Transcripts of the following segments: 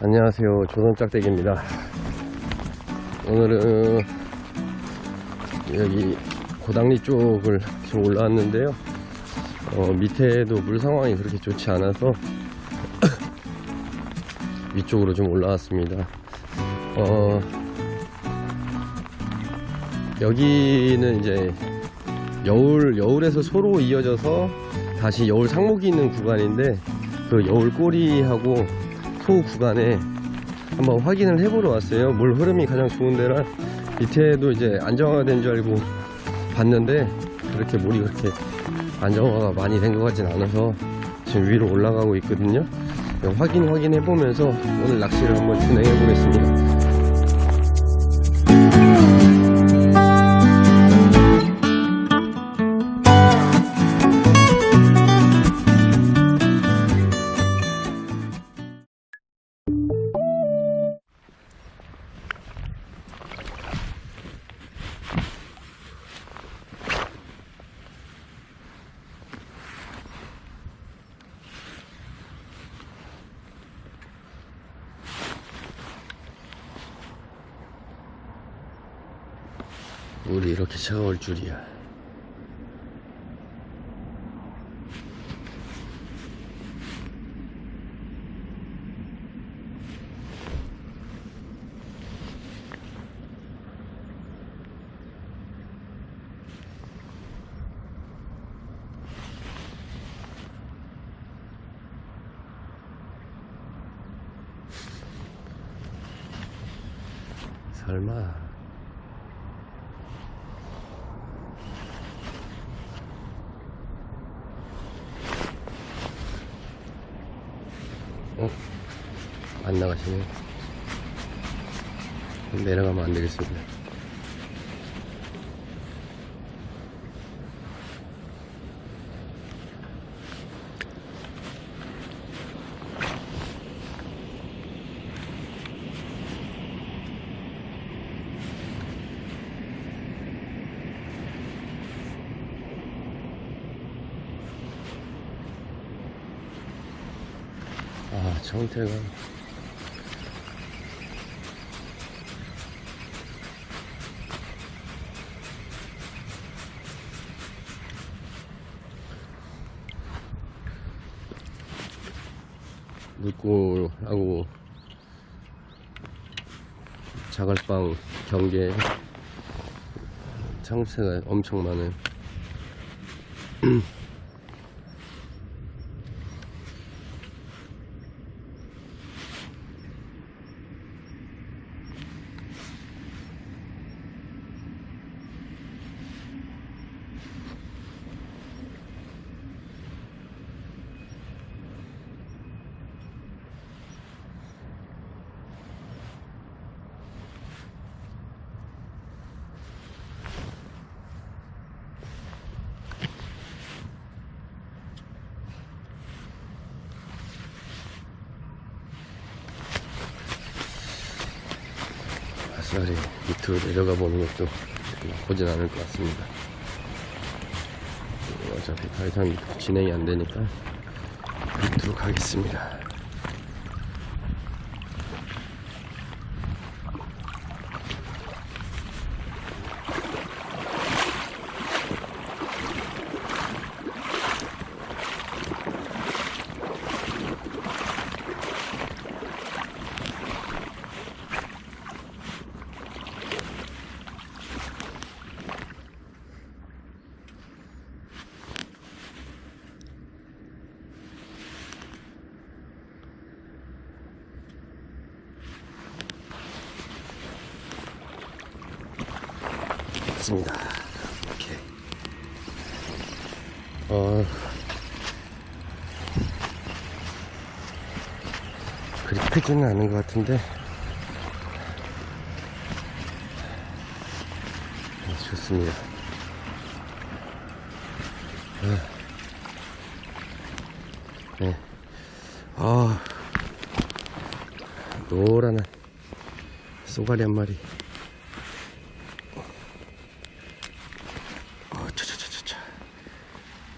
안녕하세요, 조선짝대기입니다. 오늘은 여기 고당리 쪽을 지금 올라왔는데요. 밑에도 물 상황이 그렇게 좋지 않아서 위쪽으로 좀 올라왔습니다. 여기는 이제 여울에서 소로 이어져서 다시 여울 상목이 있는 구간인데, 그 여울 꼬리하고 소 구간에 한번 확인을 해보러 왔어요. 물 흐름이 가장 좋은 데라 밑에도 이제 안정화된 줄 알고 봤는데, 그렇게 물이 그렇게 안정화가 많이 된 것 같진 않아서 지금 위로 올라가고 있거든요. 확인해 보면서 오늘 낚시를 한번 진행해 보겠습니다. 물이 이렇게 차가울 줄이야. 설마. 안 나가시네. 내려가면 안 되겠습니다. 정태가 물고하고 자갈빵 경계에 참새가 엄청 많은 아싸리 밑으로 내려가 보는 것도 나쁘진 않을 것 같습니다. 어차피 더 이상 진행이 안 되니까 밑으로 가겠습니다. 있습니다. 이렇게 그리 크지는 않은 것 같은데 좋습니다. 네. 노란한 쏘가리 한 마리.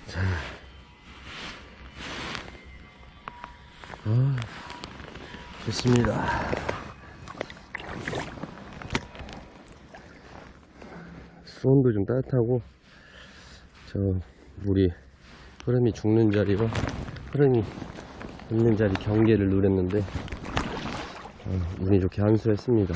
자, 좋습니다. 수온도 좀 따뜻하고, 저 물이 흐름이 죽는 자리와 흐름이 있는 자리 경계를 누렸는데 운이 좋게 한수했습니다.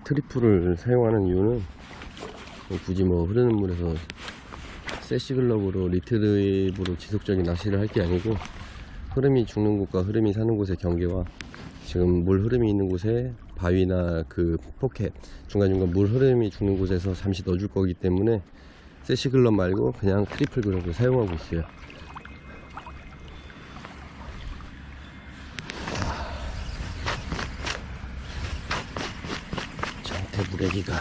트리플을 사용하는 이유는 굳이 뭐 흐르는 물에서 세시글럽으로 리트립으로 지속적인 낚시를 할 게 아니고, 흐름이 죽는 곳과 흐름이 사는 곳의 경계와 지금 물 흐름이 있는 곳에 바위나 그 포켓 중간중간 물 흐름이 죽는 곳에서 잠시 넣어줄 거기 때문에 세시글럽 말고 그냥 트리플 글럽을 사용하고 있어요. 물애기가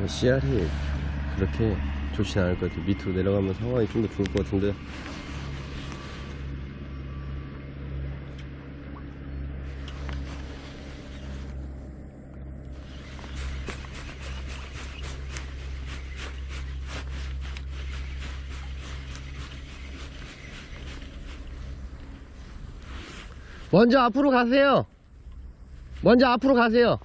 CR이 그렇게 좋진 않을 것 같아요. 밑으로 내려가면 상황이 좀 더 좋을 것 같은데, 먼저 앞으로 가세요. 먼저 앞으로 가세요.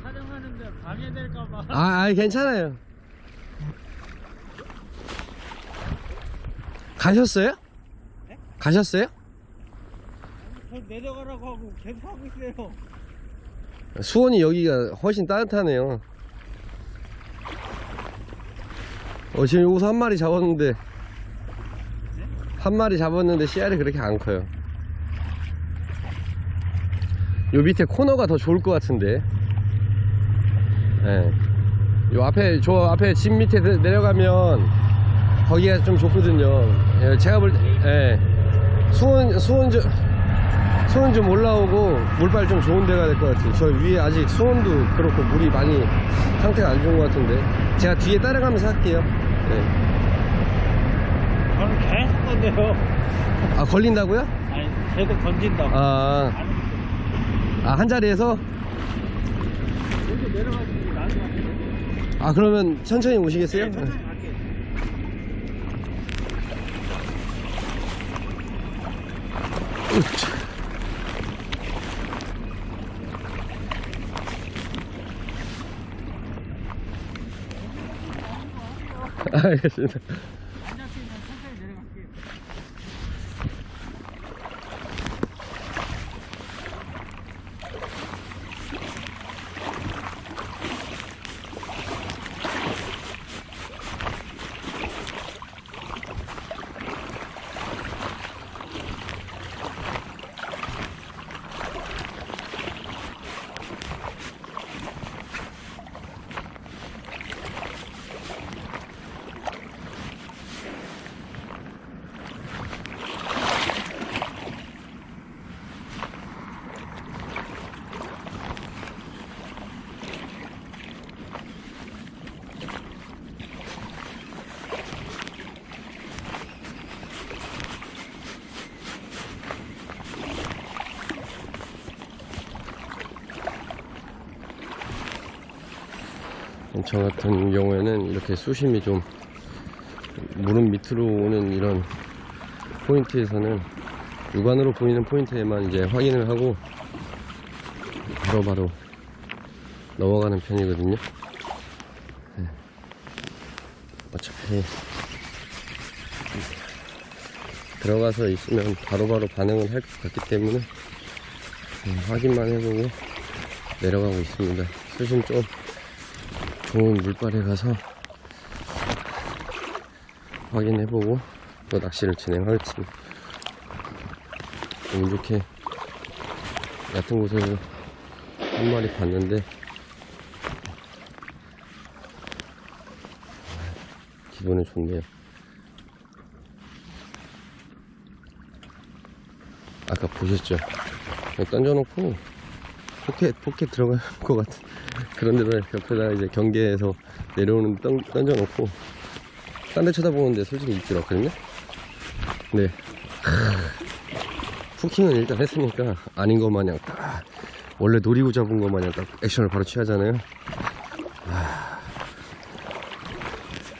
촬영하는데 방해될까봐. 아니 괜찮아요. 가셨어요? 네? 가셨어요? 저 내려가라고 하고 계속 하고 있어요. 수온이 여기가 훨씬 따뜻하네요. 지금 여기서 한 마리 잡았는데, 한 마리 잡았는데 씨알이 그렇게 안 커요. 요 밑에 코너가 더 좋을 것 같은데. 예. 요 앞에, 저 앞에 집 밑에 내려가면 거기가 좀 좋거든요. 예, 제가 볼 때, 예. 수온 좀 올라오고 물빨 좀 좋은 데가 될 것 같아요. 저 위에 아직 수온도 그렇고 물이 많이 상태가 안 좋은 것 같은데, 제가 뒤에 따라가면서 할게요. 예. 저는 계속 건데요. 아, 걸린다고요? 아니, 계속 던진다고. 한 자리에서? 여기 내려가지고 나한테 갈게요. 아, 그러면 천천히 오시겠어요? 네, 천천히 갈게요. 알겠습니다. 앉았으면 천천히 내려갈게요. 저 같은 경우에는 이렇게 수심이 좀 무릎 밑으로 오는 이런 포인트에서는 육안으로 보이는 포인트에만 이제 확인을 하고 바로바로 넘어가는 편이거든요. 네. 어차피 들어가서 있으면 바로바로 반응을 할 것 같기 때문에 확인만 해보고 내려가고 있습니다. 수심 좀 좋은 물발에 가서 확인해보고 또 낚시를 진행하겠습니다. 운 좋게 얕은 곳에서 한 마리 봤는데 기분은 좋네요. 아까 보셨죠? 던져놓고 포켓 들어갈 것 같은 그런 데다 옆에다 이제 경계에서 내려오는 던져놓고 딴 데 쳐다보는데 솔직히 입질 없거든요. 네. 후킹은 일단 했으니까 아닌 것 마냥 딱 원래 노리고 잡은 것 마냥 딱 액션을 바로 취하잖아요.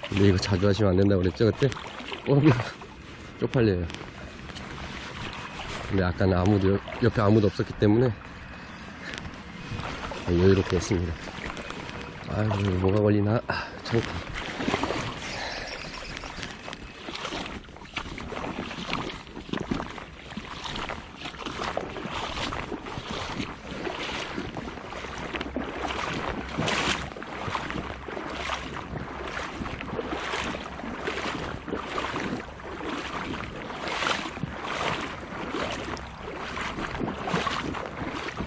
근데 이거 자주 하시면 안 된다고 그랬죠 그때? 쪽팔려요. 근데 아까는 옆에 아무도 없었기 때문에 여유롭게 했습니다. 아이고 뭐가 걸리나. 참다.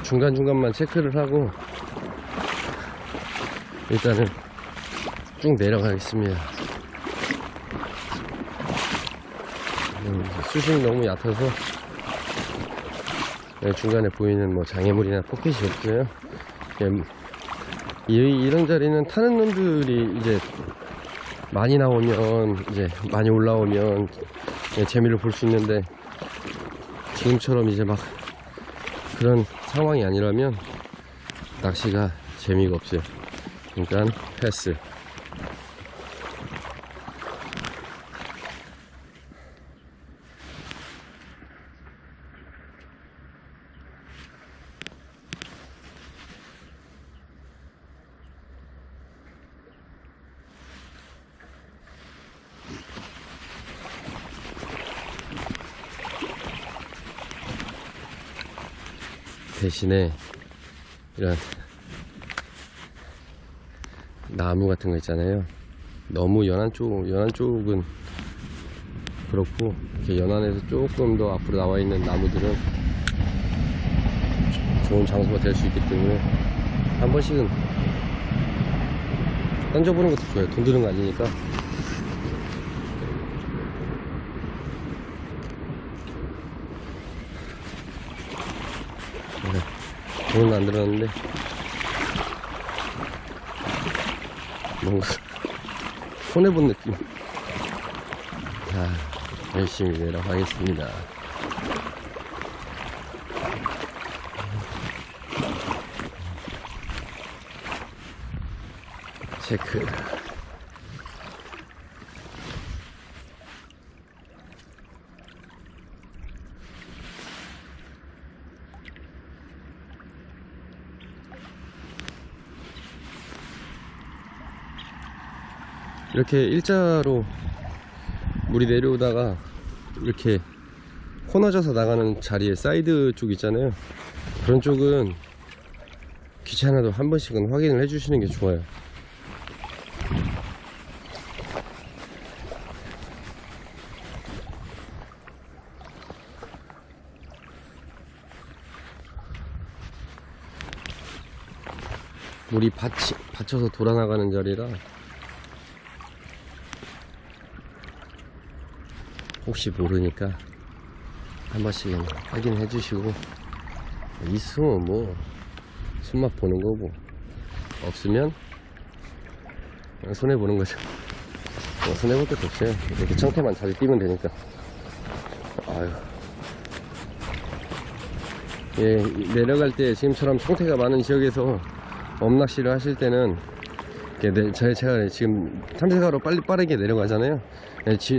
중간중간만 체크를 하고 일단은 쭉 내려가겠습니다. 수심이 너무 얕아서 중간에 보이는 뭐 장애물이나 포켓이 없어요. 이런 자리는 타는 놈들이 이제 많이 나오면 이제 많이 올라오면 재미를 볼 수 있는데 지금처럼 이제 막 그런 상황이 아니라면 낚시가 재미가 없어요. 그러니까 패스. 대신에 이런 나무 같은 거 있잖아요. 너무 연한 쪽은 그렇고 이렇게 연안에서 조금 더 앞으로 나와 있는 나무들은 좋은 장소가 될 수 있기 때문에 한 번씩은 던져보는 것도 좋아요. 돈 드는 거 아니니까. 돈은 안 들었는데 뭔가 손해본 느낌. 자, 열심히 내려가겠습니다. 체크. 이렇게 일자로 물이 내려오다가 이렇게 코너져서 나가는 자리에 사이드 쪽 있잖아요. 그런 쪽은 귀찮아도 한 번씩은 확인을 해주시는 게 좋아요. 물이 받쳐서 돌아나가는 자리라 혹시 모르니까 한 번씩 확인해 주시고, 있으면 뭐 손맛 보는 거고, 없으면 그냥 손해 보는 거죠. 뭐 손해 볼 것도 없어요. 이렇게 청태만 자주 뛰면 되니까. 아유. 예, 내려갈 때 지금처럼 청태가 많은 지역에서 엄낚시를 하실 때는 제가 지금 탐색하러 빠르게 내려가잖아요.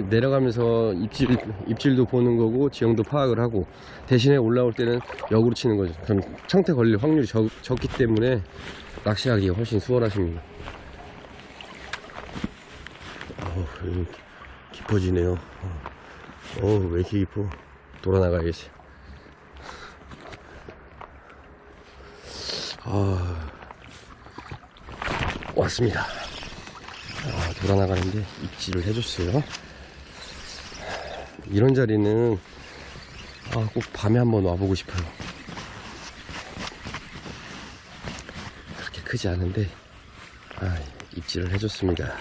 내려가면서 입질도 보는 거고 지형도 파악을 하고, 대신에 올라올 때는 역으로 치는 거죠. 그럼 청태 걸릴 확률이 적기 때문에 낚시하기가 훨씬 수월하십니다. 여기 깊어지네요. 왜 이렇게 깊어? 돌아나가야지. 왔습니다. 돌아나가는데 입질을 해줬어요. 이런 자리는 꼭 밤에 한번 와보고 싶어요. 그렇게 크지 않은데 입질을 해줬습니다.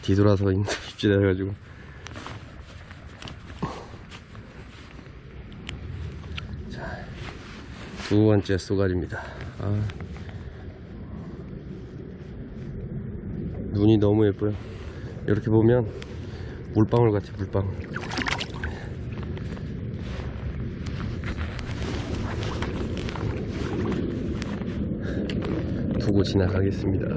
뒤돌아서 입질해가지고 자, 두 번째 쏘가리입니다. 눈이 너무 예뻐요. 이렇게 보면 물방울 같아, 물방울. 두고 지나가겠습니다.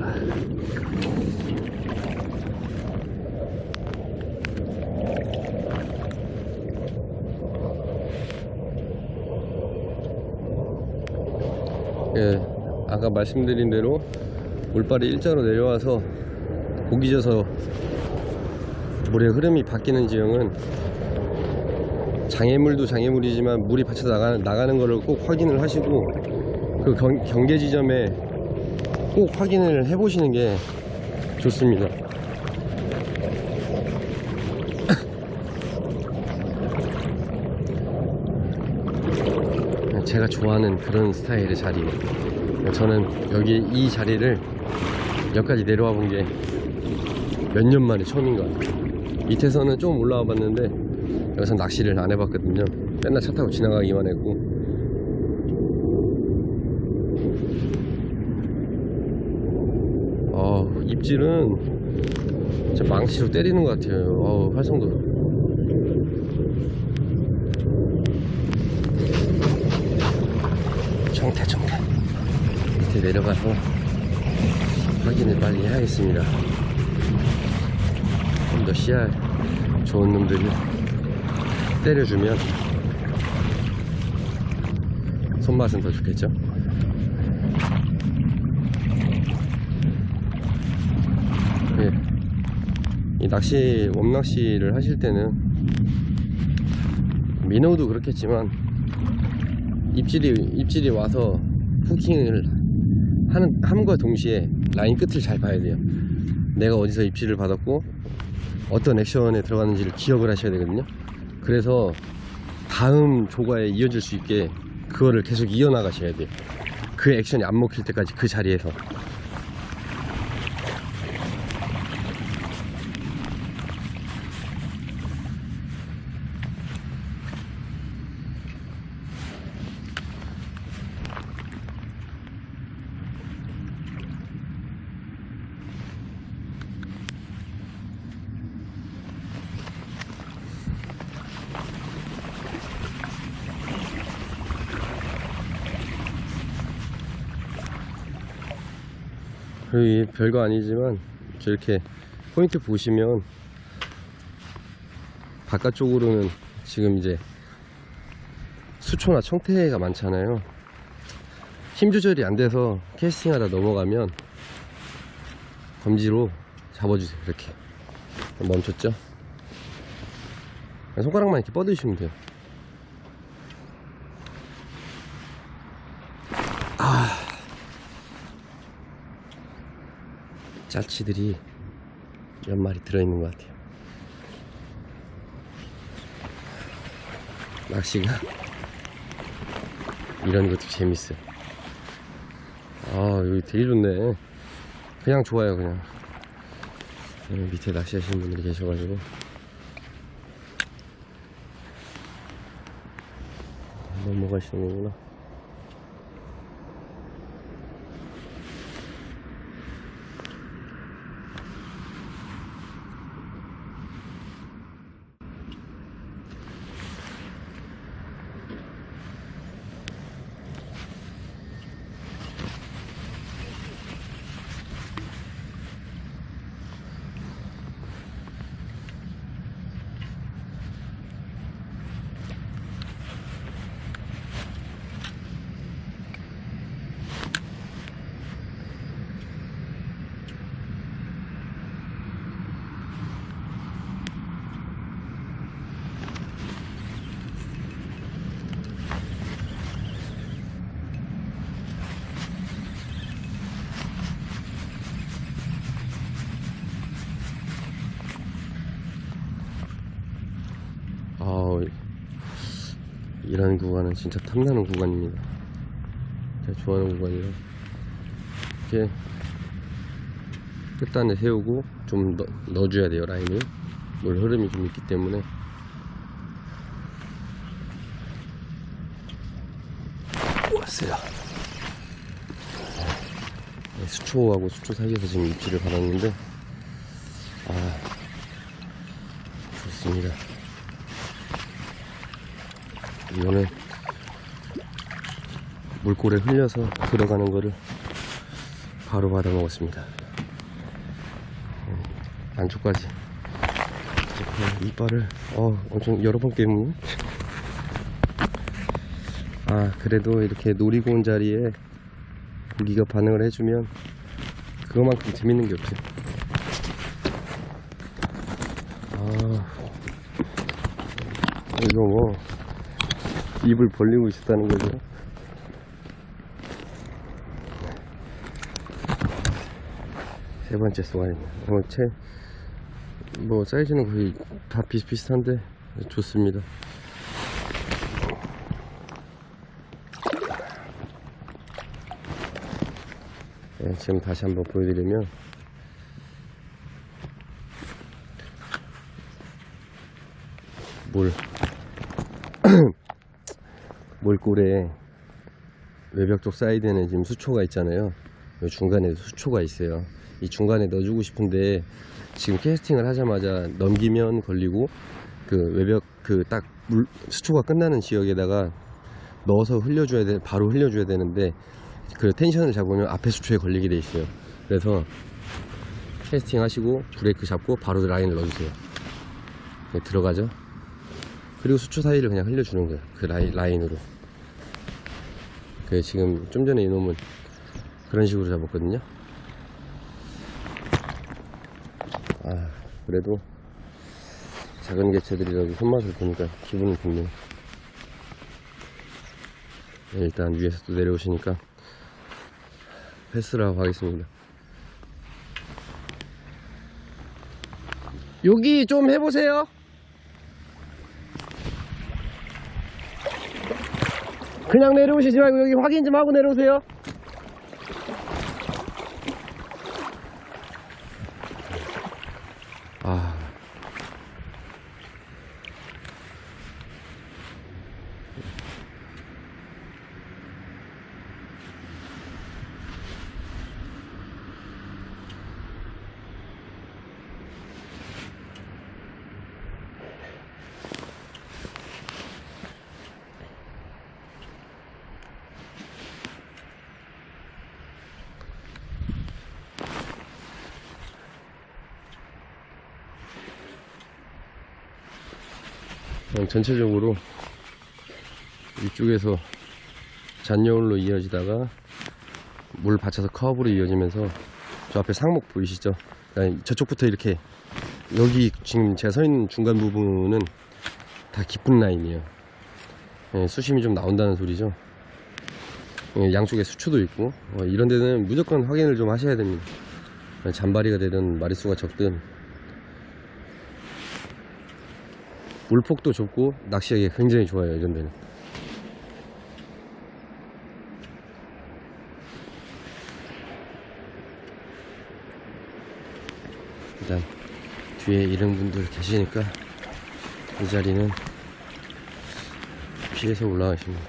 예, 아까 말씀드린 대로 물발이 일자로 내려와서 고기 져서 물의 흐름이 바뀌는 지형은 장애물도 장애물이지만 물이 받쳐 나가는 거를 꼭 확인을 하시고, 그 경계 지점에 꼭 확인을 해 보시는 게 좋습니다. 제가 좋아하는 그런 스타일의 자리예요. 저는 여기 이 자리를 여기까지 내려와 본 게 몇 년 만에 처음인 것 같아요. 밑에서는 좀 올라와 봤는데 여기서 낚시를 안 해봤거든요. 맨날 차 타고 지나가기만 했고. 입질은 진짜 망치로 때리는 것 같아요. 활성도. 청태 밑에 내려가서 확인을 빨리 해야겠습니다. 좀 더 씨알 좋은 놈들이 때려주면 손맛은 더 좋겠죠. 예. 이 웜낚시를 하실 때는 민어도 그렇겠지만 입질이 와서 후킹을 함과 동시에 라인 끝을 잘 봐야 돼요. 내가 어디서 입질을 받았고 어떤 액션에 들어가는지를 기억을 하셔야 되거든요. 그래서 다음 조과에 이어질 수 있게 그거를 계속 이어나가셔야 돼요. 그 액션이 안 먹힐 때까지 그 자리에서. 그리고 별거 아니지만 저렇게 포인트 보시면 바깥쪽으로는 지금 이제 수초나 청태가 많잖아요. 힘 조절이 안 돼서 캐스팅하다 넘어가면 검지로 잡아주세요. 이렇게 멈췄죠? 손가락만 이렇게 뻗으시면 돼요. 짤치들이 몇 마리 들어있는 것 같아요. 낚시가 이런 것도 재밌어요. 여기 되게 좋네. 그냥 좋아요. 그냥 밑에 낚시하시는 분들이 계셔가지고. 넘어가시는 거구나. 이런 구간은 진짜 탐나는 구간입니다. 제가 좋아하는 구간이라 이렇게 끝단에 세우고 좀 넣어줘야 돼요. 라인을 물 흐름이 좀 있기 때문에. 왔어요. 수초하고 수초 사이에서 지금 입질을 받았는데 좋습니다. 이거는 물골에 흘려서 들어가는 거를 바로 받아 먹었습니다. 안쪽까지 이빨을 엄청 여러 번 깨무네. 그래도 이렇게 노리고 온 자리에 고기가 반응을 해주면 그거만큼 재밌는 게 없죠. 이거 뭐 입을 벌리고 있었다는 거죠. 세 번째 쏘아인. 뭐 사이즈는 거의 다 비슷비슷한데 좋습니다. 지금 다시 한번 보여드리면 몰골에 외벽 쪽 사이드에는 지금 수초가 있잖아요. 이 중간에도 수초가 있어요. 이 중간에 넣어주고 싶은데 지금 캐스팅을 하자마자 넘기면 걸리고 그 외벽 딱 수초가 끝나는 지역에다가 넣어서 흘려줘야 돼. 바로 흘려줘야 되는데 그 텐션을 잡으면 앞에 수초에 걸리게 돼 있어요. 그래서 캐스팅 하시고 브레이크 잡고 바로 라인을 넣어주세요. 들어가죠. 그리고 수초 사이를 그냥 흘려주는 거예요. 그 라인으로. 지금 좀 전에 이놈은 그런 식으로 잡았거든요. 그래도 작은 개체들이라도 손맛을 보니까 기분이 좋네요. 일단 위에서 또 내려오시니까 패스를 하고 가겠습니다. 여기 좀 해보세요. 그냥 내려오시지 말고 여기 확인 좀 하고 내려오세요. 전체적으로 이쪽에서 잔여울로 이어지다가 물 받쳐서 커브로 이어지면서 저 앞에 상목 보이시죠? 그러니까 저쪽부터 이렇게 여기 지금 제가 서 있는 중간 부분은 다 깊은 라인이에요. 예, 수심이 좀 나온다는 소리죠. 예, 양쪽에 수초도 있고 이런 데는 무조건 확인을 좀 하셔야 됩니다. 잔바리가 되든 마리수가 적든 물폭도 좁고 낚시하기 굉장히 좋아요. 이런 데는 일단 뒤에 이런 분들 계시니까 이 자리는 피해서 올라가십니다.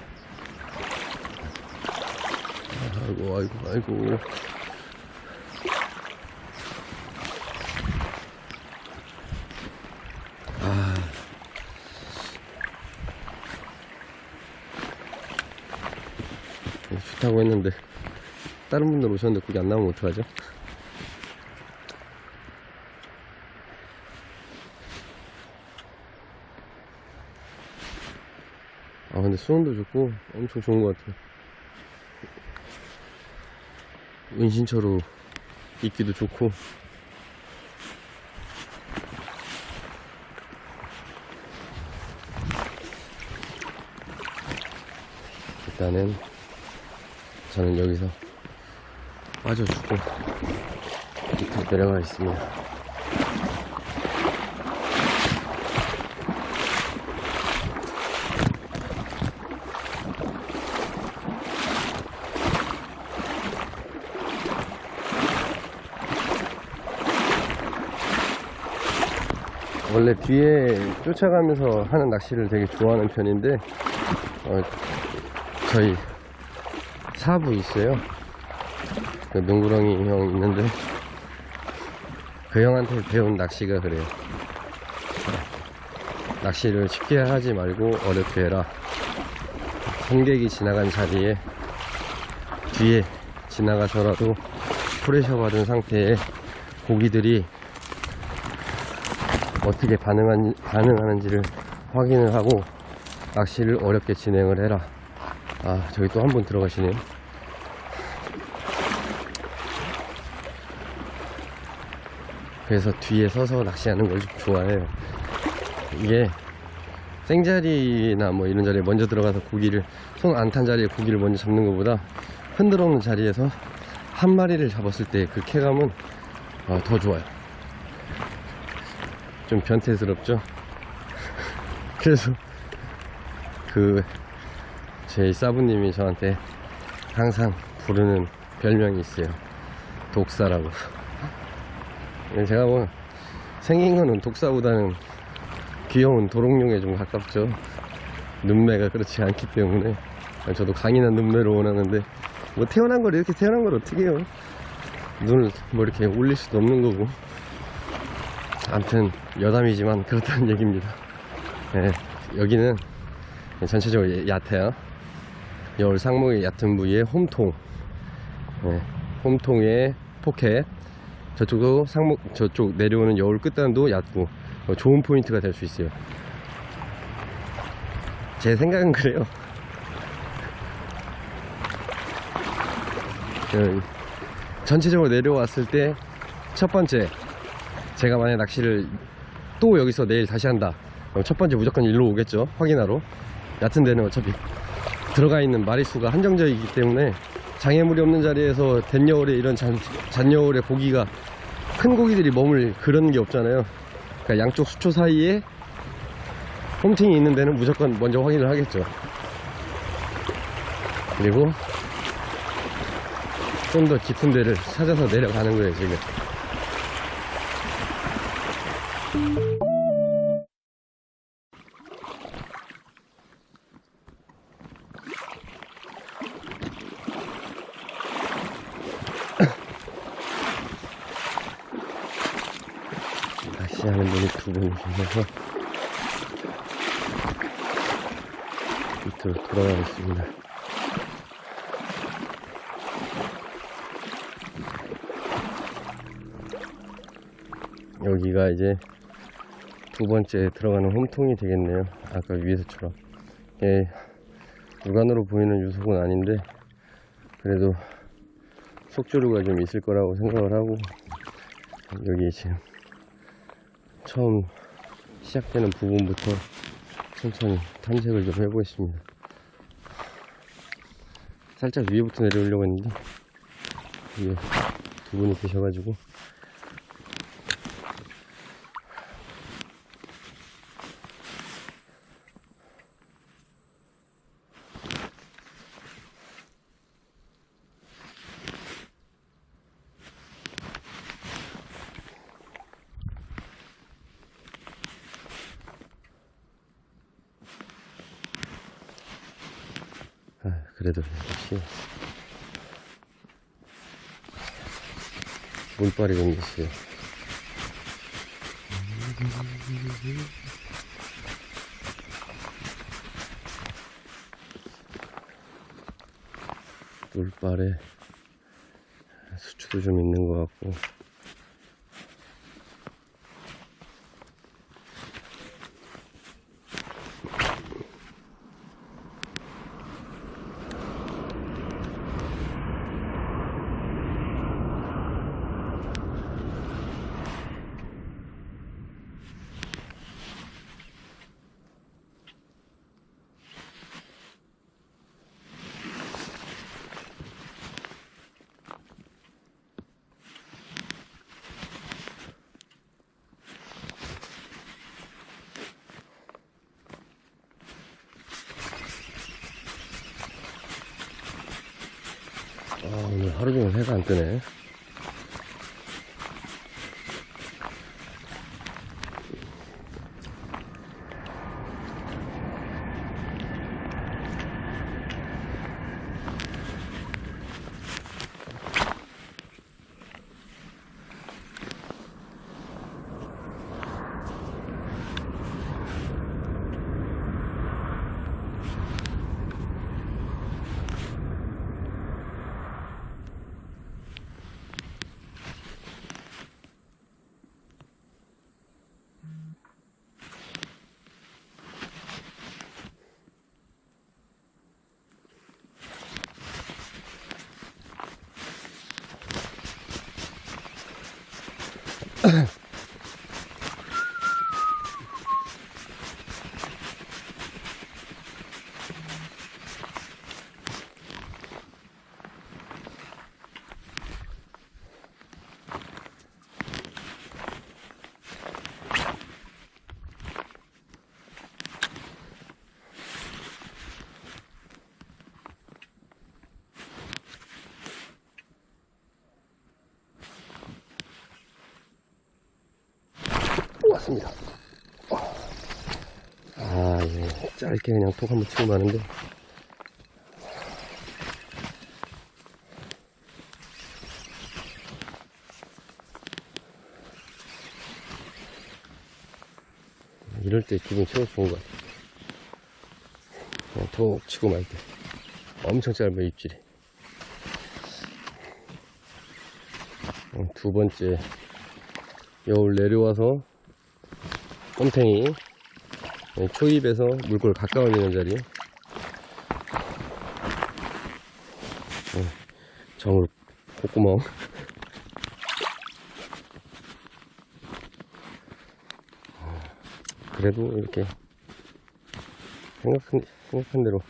아이고 아이고 아이고. 아, 좋다고 했는데 다른 분들 오셨는데 그게 안 나오면 어떡하죠? 아 근데 수온도 좋고 엄청 좋은 것 같아요. 은신처로 있기도 좋고. 일단은 저는 여기서 빠져주고 밑으로 내려가겠습니다. 원래 뒤에 쫓아가면서 하는 낚시를 되게 좋아하는 편인데 저희 사부 있어요. 그 농구렁이 형 있는데 그 형한테 배운 낚시가 그래요. 낚시를 쉽게 하지 말고 어렵게 해라. 승객이 지나간 자리에 뒤에 지나가서라도 프레셔 받은 상태에 고기들이 어떻게 반응하는지를 확인을 하고 낚시를 어렵게 진행을 해라. 아, 저기 또 한 번 들어가시네요. 그래서 뒤에 서서 낚시하는 걸 좀 좋아해요. 이게 생자리나 뭐 이런 자리에 먼저 들어가서 고기를, 손 안 탄 자리에 고기를 먼저 잡는 것보다 흔들어 놓는 자리에서 한 마리를 잡았을 때 그 쾌감은 더 좋아요. 좀 변태스럽죠? 그래서 제 사부님이 저한테 항상 부르는 별명이 있어요. 독사라고. 제가 뭐 생긴 거는 독사보다는 귀여운 도롱뇽에 좀 가깝죠. 눈매가 그렇지 않기 때문에. 저도 강인한 눈매를 원하는데 뭐 태어난 걸 이렇게 태어난 걸 어떻게 해요. 눈을 뭐 이렇게 올릴 수도 없는 거고. 아무튼 여담이지만 그렇다는 얘기입니다. 네, 여기는 전체적으로 얕아요. 여울 상목의 얕은 부위에 홈통, 네, 홈통에 포켓, 저쪽도 상목, 저쪽 내려오는 여울 끝단도 얕고 좋은 포인트가 될 수 있어요. 제 생각은 그래요. 전체적으로 내려왔을 때 첫 번째, 제가 만약 낚시를 또 여기서 내일 다시 한다, 첫 번째 무조건 일로 오겠죠. 확인하러. 얕은 데는 어차피 들어가 있는 마리수가 한정적이기 때문에 장애물이 없는 자리에서 댄여울에 이런 잔여울에 고기가, 큰 고기들이 머물 그런 게 없잖아요. 그러니까 양쪽 수초 사이에 홈팅이 있는 데는 무조건 먼저 확인을 하겠죠. 그리고 좀 더 깊은 데를 찾아서 내려가는 거예요 지금. 낚시하는 분이 두 분 계셔서 밑으로 돌아가겠습니다. 여기가 이제 두 번째 들어가는 홈통이 되겠네요. 아까 위에서처럼. 예, 육안으로 보이는 유속은 아닌데 그래도 속조류가 좀 있을 거라고 생각을 하고, 여기 지금 처음 시작되는 부분부터 천천히 탐색을 좀 해보겠습니다. 살짝 위에부터 내려오려고 했는데 위에 두 분이 계셔가지고. 그래도 역시 물빨이 좀 있어요. 물빨에 수초도 좀 있는 것 같고. 오늘 하루 종일 해가 안 뜨네. 왔습니다. 예, 짧게 그냥 톡 한번 치고 마는데, 이럴 때 기분 최고 좋은 것 같아요. 그냥 톡 치고 말 때 엄청 짧아요, 입질이. 두 번째 여울 내려와서 꼼탱이 초입에서 물골 가까워지는 자리, 정으로 콧구멍. 그래도 이렇게 생각한 대로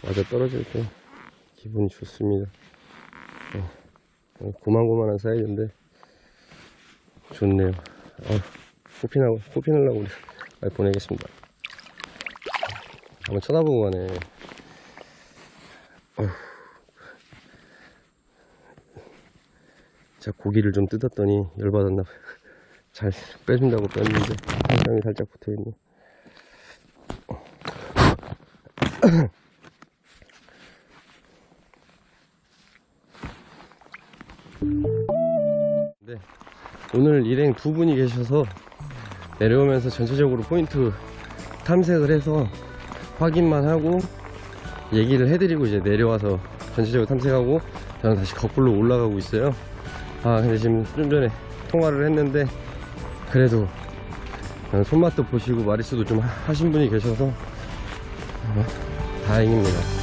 맞아 떨어질 때 기분이 좋습니다. 고만고만한 사이즈인데 좋네요. 코피나려고 우리 보내겠습니다. 한번 쳐다보고 가네. 제가 고기를 좀 뜯었더니 열받았나 봐요. 잘 빼준다고 뺐는데 한장이 살짝 붙어있네. 네, 오늘 일행 두 분이 계셔서 내려오면서 전체적으로 포인트 탐색을 해서 확인만 하고 얘기를 해드리고 이제 내려와서 전체적으로 탐색하고 저는 다시 거꾸로 올라가고 있어요. 근데 지금 좀 전에 통화를 했는데 그래도 손맛도 보시고 마리수도 좀 하신 분이 계셔서 다행입니다.